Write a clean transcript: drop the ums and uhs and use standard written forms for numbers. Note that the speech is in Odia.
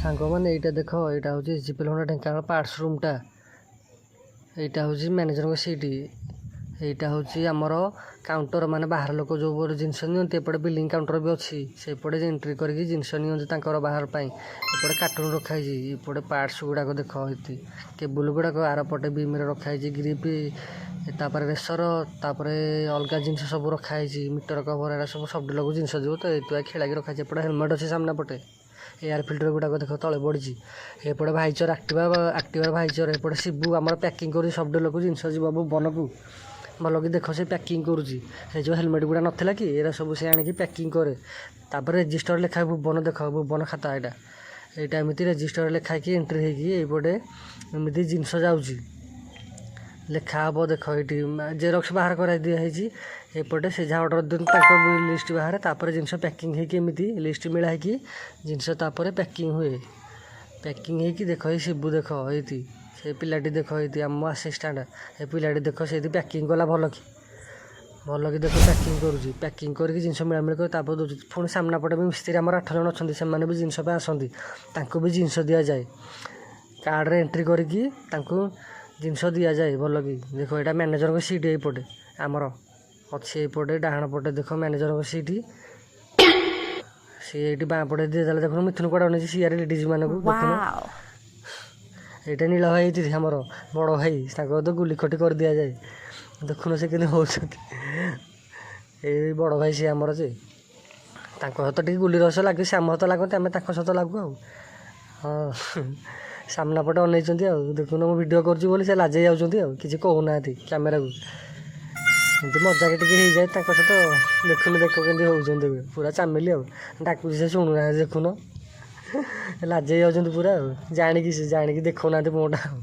ସାଙ୍ଗମାନେ ଏଇଟା ଦେଖ, ଏଇଟା ହେଉଛି ଜିପିଏଲ୍ ହୋଣ୍ଡା ଢେଙ୍କାନାଳ ପାର୍ଟସ୍ ରୁମ୍ଟା। ଏଇଟା ହେଉଛି ମ୍ୟାନେଜରଙ୍କ ସିଟ୍। ଏଇଟା ହେଉଛି ଆମର କାଉଣ୍ଟର, ମାନେ ବାହାର ଲୋକ ଯେଉଁ ପଟେ ଜିନିଷ ନିଅନ୍ତି ଏପଟେ ବିଲିଂ କାଉଣ୍ଟର ବି ଅଛି। ସେପଟେ ଏଣ୍ଟ୍ରି କରିକି ଜିନିଷ ନିଅନ୍ତି ତାଙ୍କର ବାହାର ପାଇଁ। ଏପଟେ କାର୍ଟୁନ୍ ରଖାହେଇଛି। ଏପଟେ ପାର୍ଟସ୍ ଗୁଡ଼ାକ ଦେଖ, ଏଠି କେବୁଲ୍ ଗୁଡ଼ାକ ଆରପଟେ ବିମ୍ରେ ରଖାହେଇଛି। ଗ୍ରିପ୍, ତାପରେ ରେସର, ତାପରେ ଅଲଗା ଜିନିଷ ସବୁ ରଖାହେଇଛି। ମିଟର କଭର, ଏରା ସବୁ ସବୁଠୁ ଜିନିଷ ଯିବ ତ ଏଇଥିପାଇଁ ଖେଳାକି ରଖାହେଇଛି। ଏପଟେ ହେଲମେଟ୍ ଅଛି ସାମ୍ନା ପଟେ। ଏୟାର ଫିଲ୍ଟର ଗୁଡ଼ାକ ଦେଖ ତଳେ ପଡ଼ିଛି। ଏପଟେ ଭାଇଚର ଆକ୍ଟିଭାର ଭାଇଚର। ଏପଟେ ଶିବୁ ଆମର ପ୍ୟାକିଂ କରୁଛି ସବୁଠୁ ଲୋକ ଜିନିଷ ଯିବ ଭୁବନକୁ। ଭଲ କି ଦେଖ, ସେ ପ୍ୟାକିଂ କରୁଛି। ସେ ଯେଉଁ ହେଲମେଟ୍ ଗୁଡ଼ା ନଥିଲା କି, ଏରା ସବୁ ସେ ଆଣିକି ପ୍ୟାକିଂ କରେ। ତାପରେ ରେଜିଷ୍ଟର ଲେଖା ଭୁବନ, ଦେଖ ଭୁବନ ଖାତା। ଏଇଟା ଏମିତି ରେଜିଷ୍ଟର ଲେଖା ହେଇକି ଏଣ୍ଟ୍ରି ହେଇକି ଏଇପଟେ ଏମିତି ଜିନିଷ ଯାଉଛି। ଲେଖା ହେବ ଦେଖ, ଏଇଠି ଜେରକ୍ସ ବାହାର କରାଇ ଦିଆହେଇଛି। ଏପଟେ ସେ ଯାହା ଅର୍ଡ଼ର ଦିଅନ୍ତି ତାଙ୍କ ଲିଷ୍ଟ ବାହାରେ। ତାପରେ ଜିନିଷ ପ୍ୟାକିଂ ହେଇକି ଏମିତି ଲିଷ୍ଟ ମିଳା ହେଇକି ଜିନିଷ ତାପରେ ପ୍ୟାକିଂ ହୁଏ। ପ୍ୟାକିଂ ହେଇକି ଦେଖ, ଏଇ ଶିବୁ ଦେଖ, ଏଇଠି ସେ ପିଲାଟି ଦେଖ, ଏଇଠି ଆମ ଆସିଷ୍ଟାଣ୍ଟ। ଏ ପିଲାଟି ଦେଖ ସେଇଠି ପ୍ୟାକିଂ କଲା ଭଲ କି ଦେଖ ପ୍ୟାକିଂ କରୁଛି। ପ୍ୟାକିଂ କରିକି ଜିନିଷ ମିଳାମିଳି କରି ତାପରେ ଦେଉଛି। ପୁଣି ସାମ୍ନା ପଟେ ବି ମିସ୍ତ୍ରୀ ଆମର 8 ଜଣ ଅଛନ୍ତି। ସେମାନେ ବି ଜିନିଷ ପାଇଁ ଆସନ୍ତି, ତାଙ୍କୁ ବି ଜିନିଷ ଦିଆଯାଏ। କାର୍ଡ଼ରେ ଏଣ୍ଟ୍ରି କରିକି ତାଙ୍କୁ ଜିନିଷ ଦିଆଯାଏ ଭଲ କି ଦେଖ। ଏଇଟା ମ୍ୟାନେଜରଙ୍କ ସିଟ୍ ଏଇପଟେ ଆମର ଅଛି। ଏଇପଟେ ଡାହାଣ ପଟେ ଦେଖ ମ୍ୟାନେଜରଙ୍କ ସିଟ୍। ସିଏ ଏଇଠି ବାଁ ପଟେ ଦିଆଯାଏ। ଦେଖୁନ ମିଥୁନ କୁଆଡ଼େ ଅନେଇଛି ସିଆରେ ଲେଡ଼ିଜ୍ ମାନଙ୍କୁ ଦେଖୁନ। ଏଇଟା ନୀଳ ଭାଇ ଏଇଠି ଆମର ବଡ଼ ଭାଇ, ତାଙ୍କ ତ ଗୁଲି ଖଟି କରିଦିଆଯାଏ। ଦେଖୁନ ସେ କେମିତି ହେଉଛନ୍ତି। ଏଇ ବଡ଼ ଭାଇ ସିଏ ଆମର ଯେ, ତାଙ୍କ ସହିତ ଟିକେ ଗୁଲି ରସ ଲାଗେ। ସେ ଆମ ସହିତ ଲାଗନ୍ତି, ଆମେ ତାଙ୍କ ସହିତ ଲାଗୁ ଆଉ। ହଁ, ସାମ୍ନା ପଟେ ଅନେଇଛନ୍ତି ଆଉ। ଦେଖୁନ ମୁଁ ଭିଡ଼ିଓ କରୁଛି ବୋଲି ସେ ଲାଜେଇ ଯାଉଛନ୍ତି ଆଉ, କିଛି କହୁନାହାନ୍ତି କ୍ୟାମେରାକୁ। ଏମିତି ମଜାକ ଟିକେ ହେଇଯାଏ ତାଙ୍କ ସହିତ। ଦେଖ କେମିତି ହେଉଛନ୍ତି ପୁରା ଚାମିଲି ଆଉ। ଡାକୁଛି ସେ ଶୁଣୁନାହାନ୍ତି, ଦେଖୁନ ଲାଜେଇ ଯାଉଛନ୍ତି ପୁରା ଆଉ। ଜାଣିକି ଦେଖଉନାହାନ୍ତି ମୁହଁଟା ଆଉ।